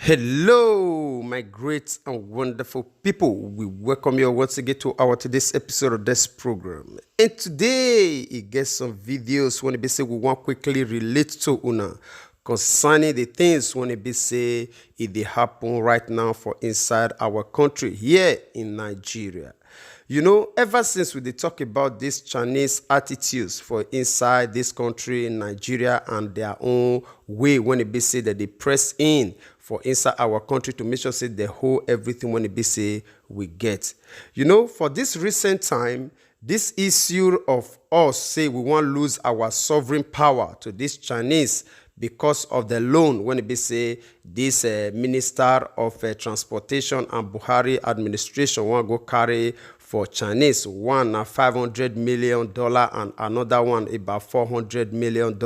Hello, my great and wonderful people. We welcome you once again to our today's episode of this program. And today, it gets some videos when we say we want quickly relate to una concerning the things when it be say it they happen right now for inside our country here in Nigeria. You know, ever since we talk about these Chinese attitudes for inside this country in Nigeria and their own way when it be say that they press in for inside our country to make sure say they hold everything when it be say we get. You know, for this recent time, this issue of us say we want to lose our sovereign power to this Chinese because of the loan when it be say this Minister of Transportation and Buhari administration want go carry for Chinese, one $500 million and another one about $400 million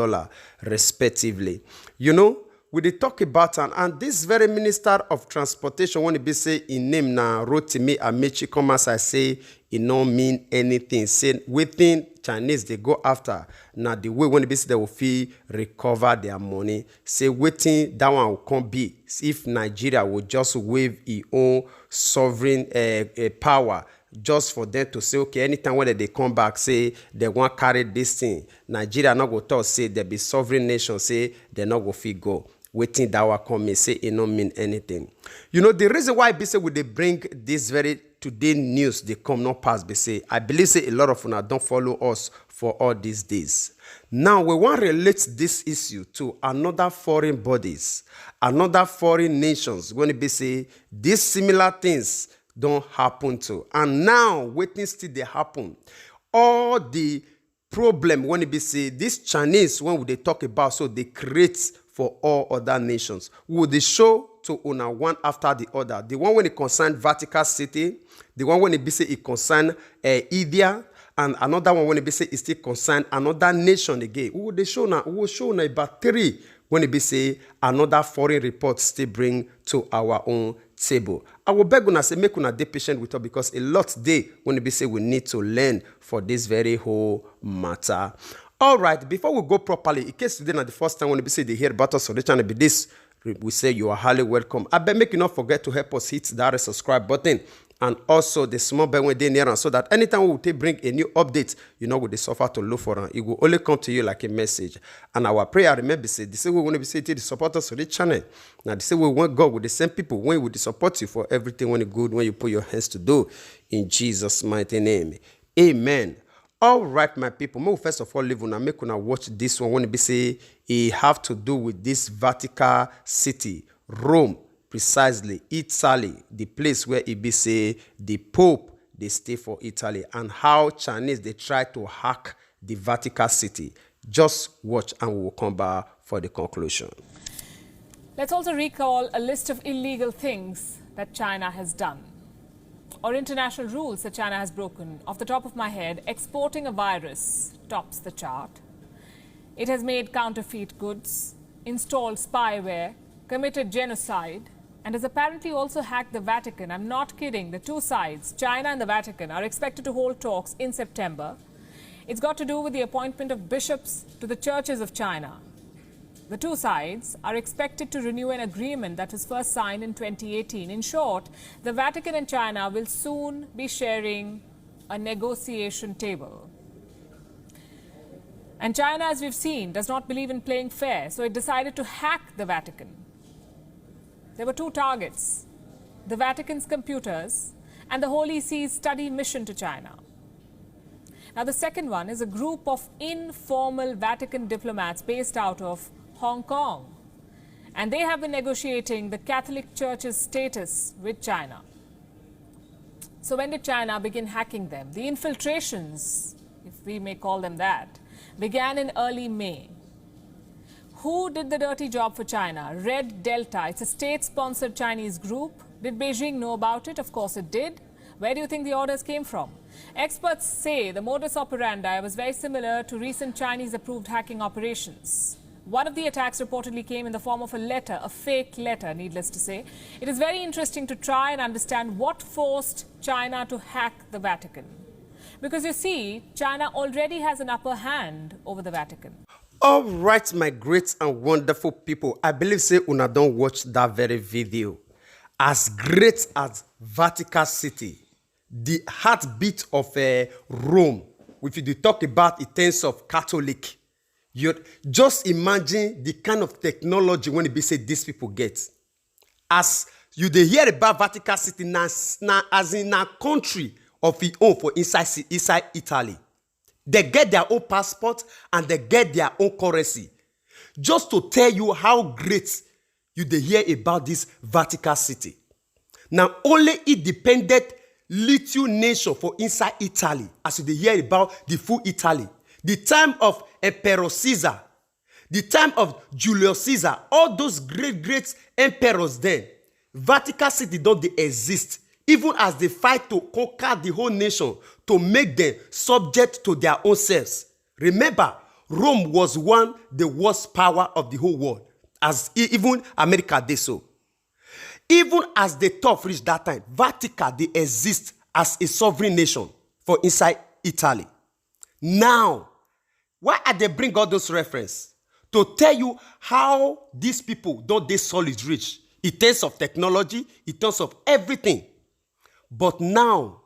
respectively. You know, we dey talk about and this very Minister of Transportation when it be say in name na Rotimi Amechi come as I say it no mean anything. Say within Chinese they go after now the way when it be say they will feel recover their money. Say waiting that one will come be if Nigeria will just waive its own sovereign power. Just for them to say, okay, anytime when they come back, say they want to carry this thing, Nigeria not go talk, say they be sovereign nation, say they not go fit go. Waiting that will come and say it don't mean anything. You know, the reason why be say when they bring this very today news, they come not pass, be say, I believe say a lot of una don't follow us for all these days. Now, we want to relate this issue to another foreign bodies, another foreign nations, when it be say these similar things don't happen to. And now, waiting still they happen. All the problem when it be say this Chinese, when they talk about, so they create for all other nations. Would they show to una one after the other? The one when it concern Vatican City, the one when it be say it concern India, and another one when it be say it still concern another nation again. Who they show now? We will show now about three when it be say another foreign report still bring to our own table. I will beg una say make una dey patient with us because a lot day when it be say we need to learn for this very whole matter. All right, before we go properly, in case today not the first time when it be say they hear about us on the channel, be this we say you are highly welcome. I beg make you not forget to help us hit that subscribe button and also the small bell when they near us so that anytime we will bring a new update, you know, with the suffer to look for it will only come to you like a message. And our prayer, remember, say the same way we want to be say to the supporters of the channel. Now the same way we want God with the same people when we support you for everything when it's good when you put your hands to do in Jesus' mighty name. Amen. All right, my people. May we first of all leave una make una watch this one when it be say it have to do with this Vatican City, Rome. Precisely, Italy, the place where it be say the Pope they stay for Italy, and how Chinese they try to hack the Vatican City. Just watch and we will come back for the conclusion. Let's also recall a list of illegal things that China has done, or international rules that China has broken. Off the top of my head, exporting a virus tops the chart. It has made counterfeit goods, installed spyware, committed genocide, and has apparently also hacked the Vatican. I'm not kidding. The two sides, China and the Vatican, are expected to hold talks in September. It's got to do with the appointment of bishops to the churches of China. The two sides are expected to renew an agreement that was first signed in 2018. In short, the Vatican and China will soon be sharing a negotiation table. And China, as we've seen, does not believe in playing fair, so it decided to hack the Vatican. There were two targets: the Vatican's computers and the Holy See's study mission to China. Now, the second one is a group of informal Vatican diplomats based out of Hong Kong. And they have been negotiating the Catholic Church's status with China. So when did China begin hacking them? The infiltrations, if we may call them that, began in early May. Who did the dirty job for China? Red Delta. It's a state-sponsored Chinese group. Did Beijing know about it? Of course it did. Where do you think the orders came from? Experts say the modus operandi was very similar to recent Chinese-approved hacking operations. One of the attacks reportedly came in the form of a letter, a fake letter, needless to say. It is very interesting to try and understand what forced China to hack the Vatican. Because you see, China already has an upper hand over the Vatican. All right, my great and wonderful people. I believe say una don't watch that very video. As great as Vatican City, the heartbeat of Rome, if you talk about in terms of Catholic, you just imagine the kind of technology when it be say these people get. As you dey hear about Vatican City now, as in a country of its own for inside Italy. They get their own passport and they get their own currency. Just to tell you how great you dey hear about this Vatican City. Now, only independent little nation for inside Italy, as you dey hear about the full Italy. The time of Emperor Caesar, the time of Julius Caesar, all those great emperors then, Vatican City don't they exist. Even as they fight to conquer the whole nation, to make them subject to their own selves. Remember, Rome was the worst power of the whole world, as even America did so. Even as the top reached that time, Vatican, they exist as a sovereign nation for inside Italy. Now, why are they bring all those references? To tell you how these people don't they solid rich in terms of technology, in terms of everything. But now,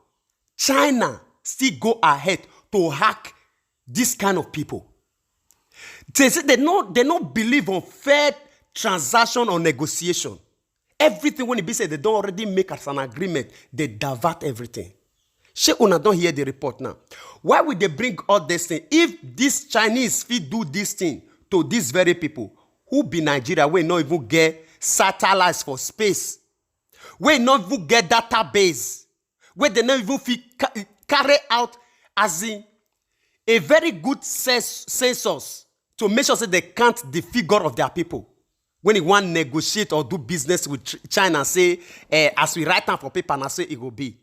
China still go ahead to hack this kind of people. They say they don't believe on fair transaction or negotiation. Everything when it be said they don't already make as an agreement, they divert everything. She una don't hear the report now. Why would they bring all this thing? If these Chinese fit do this thing to these very people, who be Nigeria, we not even get satellites for space. We not even get database. Where they not even carry out as in a very good census to make sure that they count the figure of their people. When you want to negotiate or do business with China, say, as we write down for paper, and I say it will be.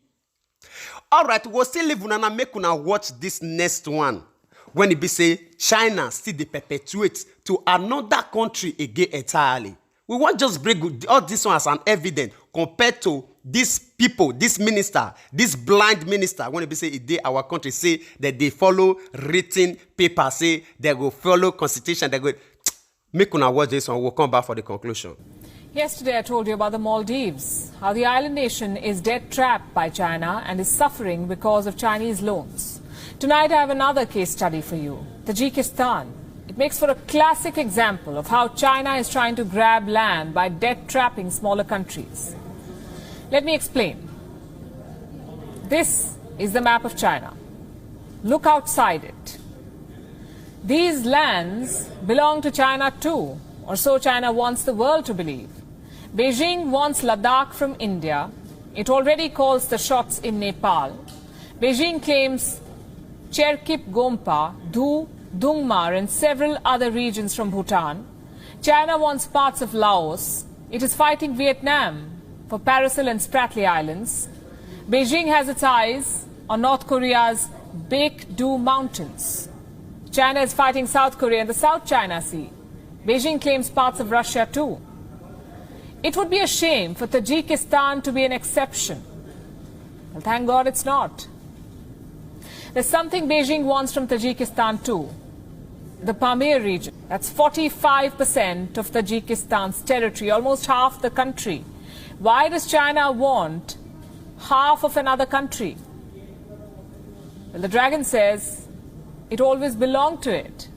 All right, we'll still live and make una watch this next one. When it be say China still they perpetuate to another country again entirely. We won't just bring all this one as an evidence compared to these people, this minister, this blind minister, when they say they our country say that they follow written paper, say they will follow constitution, they go make una watch this one. We'll come back for the conclusion. Yesterday I told you about the Maldives, how the island nation is debt-trapped by China and is suffering because of Chinese loans. Tonight I have another case study for you, Tajikistan. It makes for a classic example of how China is trying to grab land by debt-trapping smaller countries. Let me explain. This is the map of China. Look outside it. These lands belong to China too, or so China wants the world to believe. Beijing wants Ladakh from India. It already calls the shots in Nepal. Beijing claims Cherkip Gompa, Dhu, Dungmar and several other regions from Bhutan. China wants parts of Laos. It is fighting Vietnam for Paracel and Spratly Islands. Beijing has its eyes on North Korea's Baekdu Mountains. China is fighting South Korea in the South China Sea. Beijing claims parts of Russia too. It would be a shame for Tajikistan to be an exception. Well, thank God it's not. There's something Beijing wants from Tajikistan too. The Pamir region. That's 45% of Tajikistan's territory, almost half the country. Why does China want half of another country? Well, the dragon says it always belonged to it.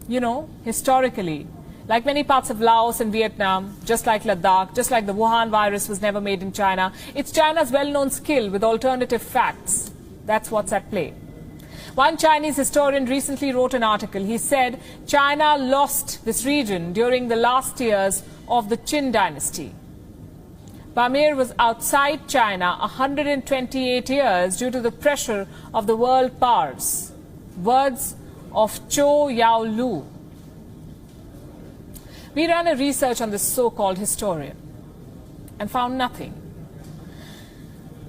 You know, historically, like many parts of Laos and Vietnam, just like Ladakh, just like the Wuhan virus was never made in China, it's China's well-known skill with alternative facts. That's what's at play. One Chinese historian recently wrote an article. He said China lost this region during the last years of the Qin dynasty. Pamir was outside China 128 years due to the pressure of the world powers. Words of Zhou Yaolu. We ran a research on this so-called historian and found nothing.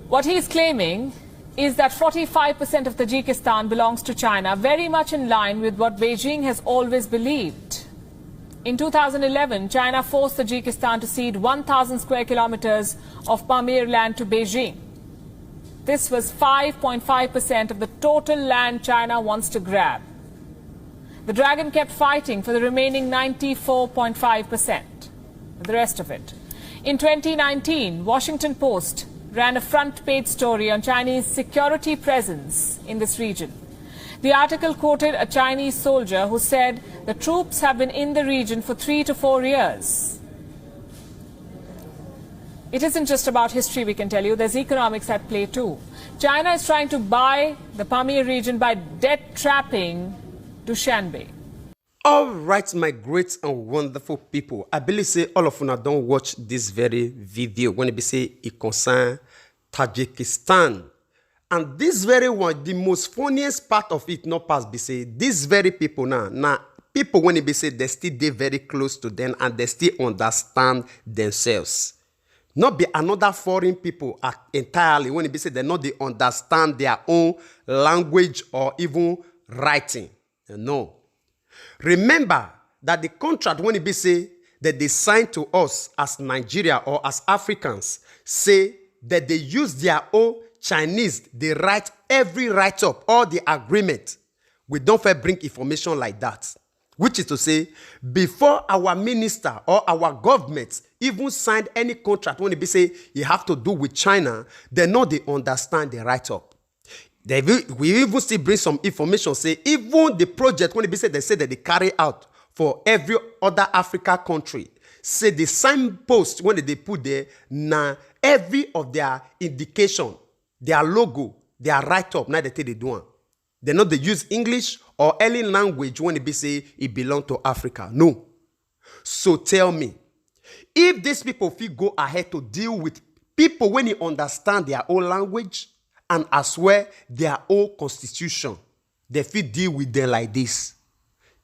What he is claiming is that 45% of Tajikistan belongs to China, very much in line with what Beijing has always believed. In 2011, China forced Tajikistan to cede 1,000 square kilometers of Pamir land to Beijing. This was 5.5% of the total land China wants to grab. The dragon kept fighting for the remaining 94.5%, the rest of it. In 2019, Washington Post ran a front-page story on Chinese security presence in this region. The article quoted a Chinese soldier who said the troops have been in the region for 3 to 4 years. It isn't just about history, we can tell you. There's economics at play too. China is trying to buy the Pamir region by debt trapping Dushanbe. All right, my great and wonderful people. I believe say all of you don't watch this very video when it be say it concern Tajikistan. And this very one, the most funniest part of it not pass be say these very people now people when it be say they still they very close to them and they still understand themselves. Not be another foreign people entirely when it be say they not they understand their own language or even writing. No. Remember that the contract when it be say that they sign to us as Nigeria or as Africans say that they use their own Chinese, they write every write-up or the agreement. We don't fair bring information like that. Which is to say, before our minister or our government even signed any contract when it be say you have to do with China, they know they understand the write-up. We even still bring some information, say even the project when it be say that they carry out for every other Africa country, say the signpost when they put there, now every of their indication, their logo, their write-up, now they take they do. They know they use English or any language when it be say it belong to Africa. No. So tell me, if these people feel go ahead to deal with people when they understand their own language and as well their own constitution, they feel deal with them like this.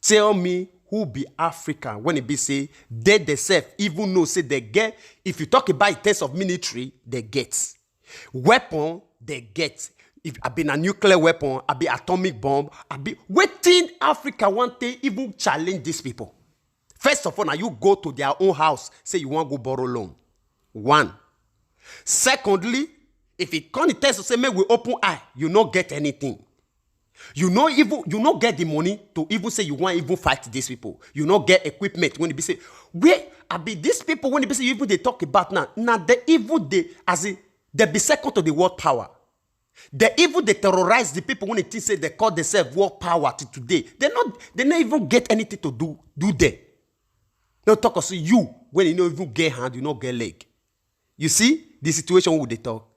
Tell me who be African when it be say they themselves even know say they get, if you talk about in terms of military, they get. Weapon, they get. If I be a nuclear weapon, I be atomic bomb, I be waiting Africa want to even challenge these people. First of all, now you go to their own house, say you want to go borrow loan. One. Secondly, if it come test to say, may we open eye, you not get anything. You not get the money to even say you want even fight these people. You not get equipment when it be say, where I be these people when it be say even they talk about now they even they as in they be second to the world power. They even they terrorize the people when they say they call themselves world power to today. They not even get anything to do there. They talk of you when you don't even get hand, you not get leg. You see the situation who they talk.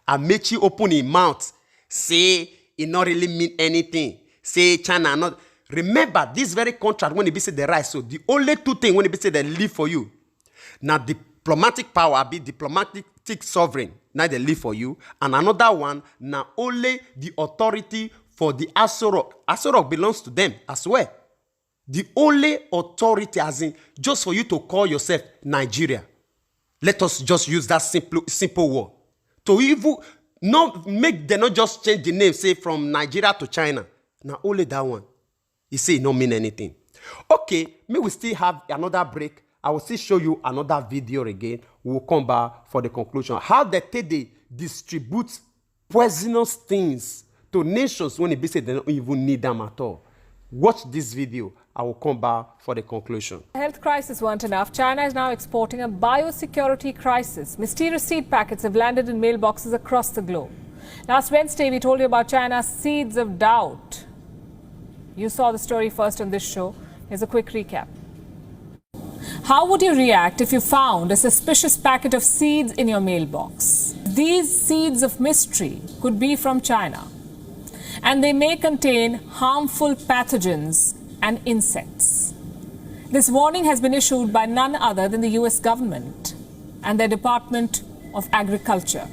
Amechi open his mouth, say it not really mean anything. Say China not. Remember this very contract when it be say the right. So the only two things when it be say they live for you. Now diplomatic power be diplomatic sovereign. Now they live for you. And another one, now only the authority for the Asorok. Asorok belongs to them as well. The only authority as in just for you to call yourself Nigeria. Let us just use that simple word. To even not make them not just change the name, say from Nigeria to China. Now only that one. You say it don't mean anything. Okay, may we still have another break. I will still show you another video again. We will come back for the conclusion. How they distribute poisonous things to nations when it be said they don't even need them at all. Watch this video. I will come back for the conclusion. Health crisis weren't enough. China is now exporting a biosecurity crisis. Mysterious seed packets have landed in mailboxes across the globe. Last Wednesday, we told you about China's seeds of doubt. You saw the story first on this show. Here's a quick recap. How would you react if you found a suspicious packet of seeds in your mailbox? These seeds of mystery could be from China, and they may contain harmful pathogens and insects. This warning has been issued by none other than the US government and their Department of Agriculture.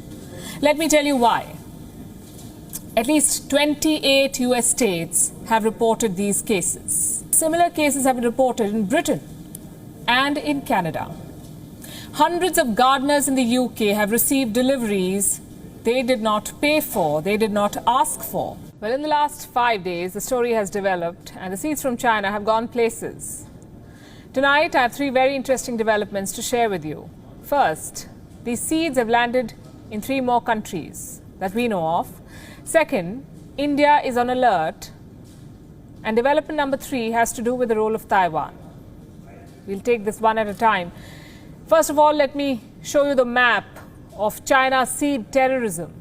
Let me tell you why. At least 28 US states have reported these cases. Similar cases have been reported in Britain and in Canada. Hundreds of gardeners in the UK have received deliveries they did not pay for, they did not ask for. Well, in the last 5 days, the story has developed and the seeds from China have gone places. Tonight, I have 3 very interesting developments to share with you. First, these seeds have landed in 3 more countries that we know of. Second, India is on alert And development number 3 has to do with the role of Taiwan. We'll take this one at a time. First of all, let me show you the map of China's seed terrorism.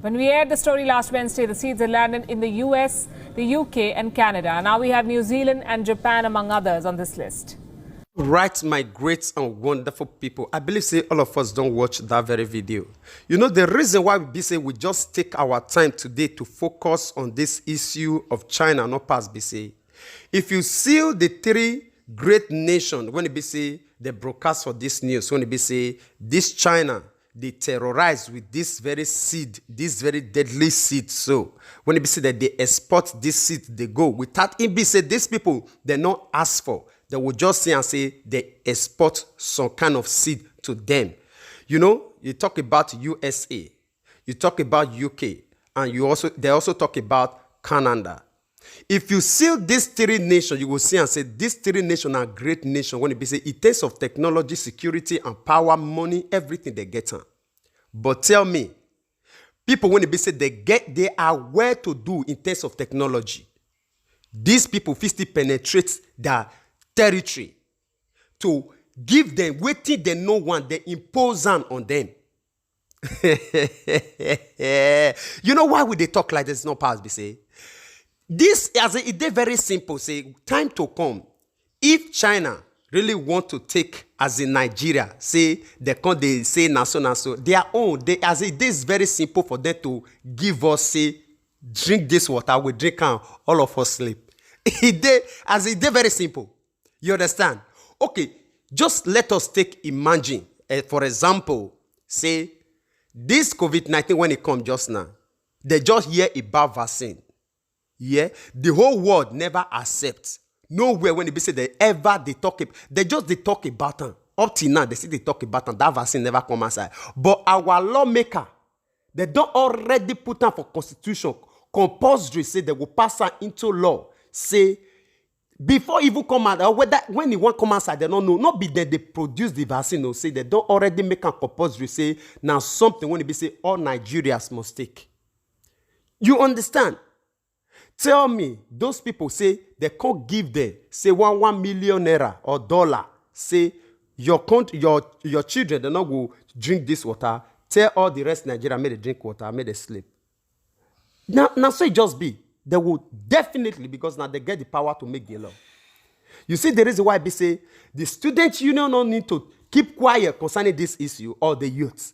When we aired the story last Wednesday, the seeds had landed in the US, the UK and Canada. Now we have New Zealand and Japan among others on this list. Right, my great and wonderful people. I believe say all of us don't watch that very video. You know, the reason why we say we just take our time today to focus on this issue of China, not past BC. If you see the 3 great nations, when it be say they broadcast for this news, when it be say this China, they terrorize with this very seed, this very deadly seed. So when it be say that they export this seed, they go without it be say these people they not ask for. They will just say and say they export some kind of seed to them. You know, you talk about USA, you talk about UK, and they also talk about Canada. If you see these 3 nations, you will see and say these 3 nations are great nations. When it be say in terms of technology, security, and power, money, everything they get on. But tell me, people when it be say they are well to do in terms of technology. These people still penetrate their territory to give them waiting they no one, they impose on them. You know why would they talk like this? No past be say. This as it is very simple. Say time to come. If China really want to take as in Nigeria, say they say naso their own. They as it is very simple for them to give us say drink this water, we drink and all of us sleep. It is very simple. You understand? Okay, just let us imagine, for example, say this COVID-19 when it comes just now, they just hear about vaccine. Yeah, the whole world never accepts. Nowhere when they say they talk about them. Up till now, they say they talk about them. That vaccine never come outside. But our lawmaker, they don't already put down for constitution compulsory. Say they will pass her into law. Say before even come out, or whether when it won't come outside, they don't know. Not be that they produce the vaccine. Or say they don't already make a compulsory. Say now something when it be say all Nigerians must take. You understand? Tell me, those people say they can't give them, say 1 million naira or dollar. Say your children, they not go drink this water. Tell all the rest of Nigeria, may they drink water, may they sleep. Now so it just be. They will definitely, because now they get the power to make the law. You see the reason why they say the student union don't need to keep quiet concerning this issue or the youth.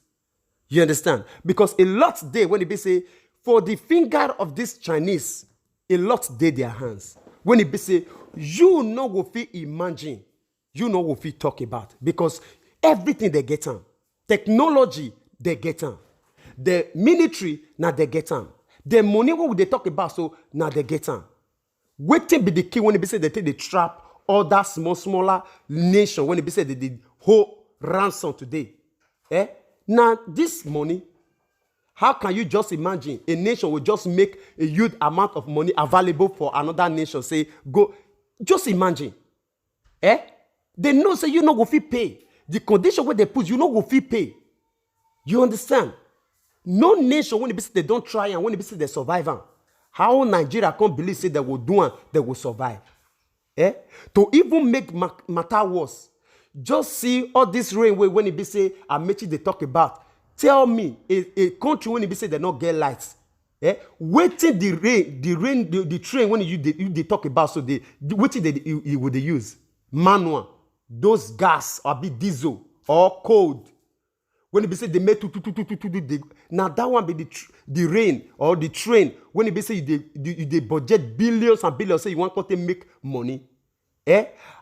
You understand? Because a lot they, when they say, for the finger of this Chinese, a lot they their hands. When it be say, you know what we imagine, you know what we talk about. Because everything they get on. Technology, they get on. The military, now they get on. The money, what would they talk about, so now they get on. Waiting be the key when it be say they take the trap other smaller nation, when it be say they did whole ransom today. Now, this money, how can you just imagine a nation will just make a huge amount of money available for another nation? Say, go, just imagine. They know, say, you know, go fit pay. The condition where they put, you know, go fit pay. You understand? No nation, when they don't try and when they say they survive, how Nigeria can't believe, say they will do and they will survive. To even make matter worse, just see all this railway when it be say, Amechi they talk about. Tell me, a country when it be say they not get lights, waiting the train when they talk about, so waiting they would they use manual, those gas or be diesel or cold. When it be say they make now that one be the rain or the train. When it be say they budget billions and billions, say you want to make money.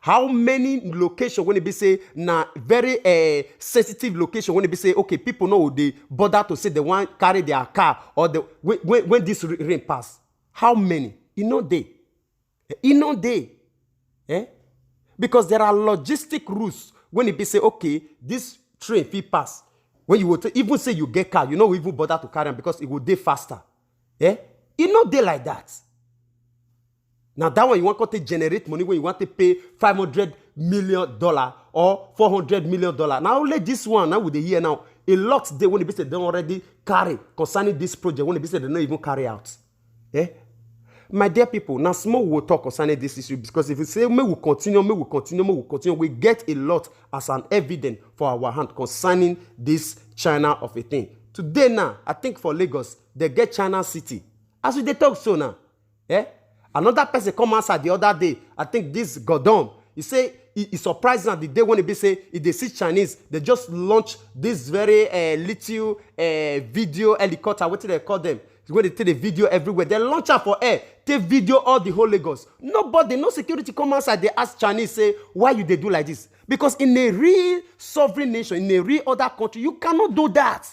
How many locations when it be say na very sensitive location when it be say okay people know they bother to say they want carry their car or when this rain pass. How many? You know they. Because there are logistic rules when it be say okay this train fit pass. When you would even say you get car, you know even bother to carry them because it will day faster. You know they like that. Now that one you want to generate money when you want to pay $500 million or $400 million. Now only this one now with the here now a lot they when they say they don't already carry concerning this project when they say they don't even carry out. My dear people, now small we will talk concerning this issue, because if you say may we continue, we get a lot as an evidence for our hand concerning this China of a thing. Today now, I think for Lagos, they get China City. As we they talk so now, another person come outside the other day. I think this Govt, he say he surprised now the day when he say if they see Chinese, they just launch this very little video helicopter. What do they call them? When they take the video everywhere, they launch out for air, take video all the whole Lagos. Nobody, no security come outside. They ask Chinese, say, why you they do like this? Because in a real sovereign nation, in a real other country, you cannot do that.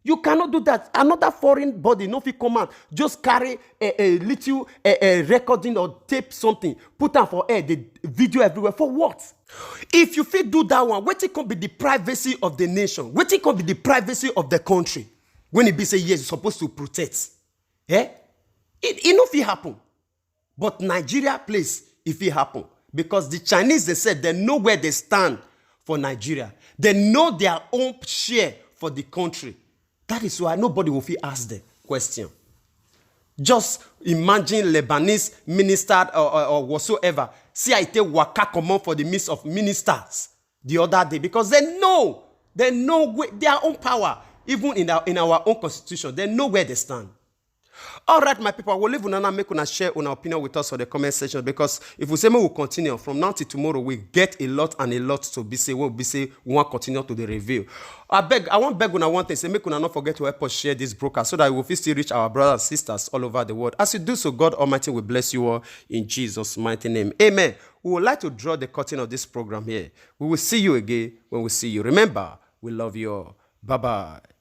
You cannot do that. Another foreign body, no fit come out, just carry a little recording or tape something, put on for air, the video everywhere. For what? If you fit do that one, what it can be the privacy of the nation? What it can be the privacy of the country? When it be say, yes, you're supposed to protect. It no fit happen. But Nigeria place, if it happen. Because the Chinese, they said, they know where they stand for Nigeria. They know their own share for the country. That is why nobody will fit ask the question. Just imagine Lebanese minister or whatsoever. See, I take waka common for the midst of ministers the other day. Because they know their own power. Even in our own constitution, they know where they stand. All right, my people, I will leave una make una share una opinion with us on the comment section, because if we say we will continue from now till tomorrow, we get a lot and a lot to be say. We want to continue to the review. I want beg una one thing, say make una not forget to help us share this broadcast so that we will still reach our brothers and sisters all over the world. As you do so, God Almighty will bless you all in Jesus' mighty name. Amen. We would like to draw the curtain of this program here. We will see you again when we see you. Remember, we love you all. Bye-bye.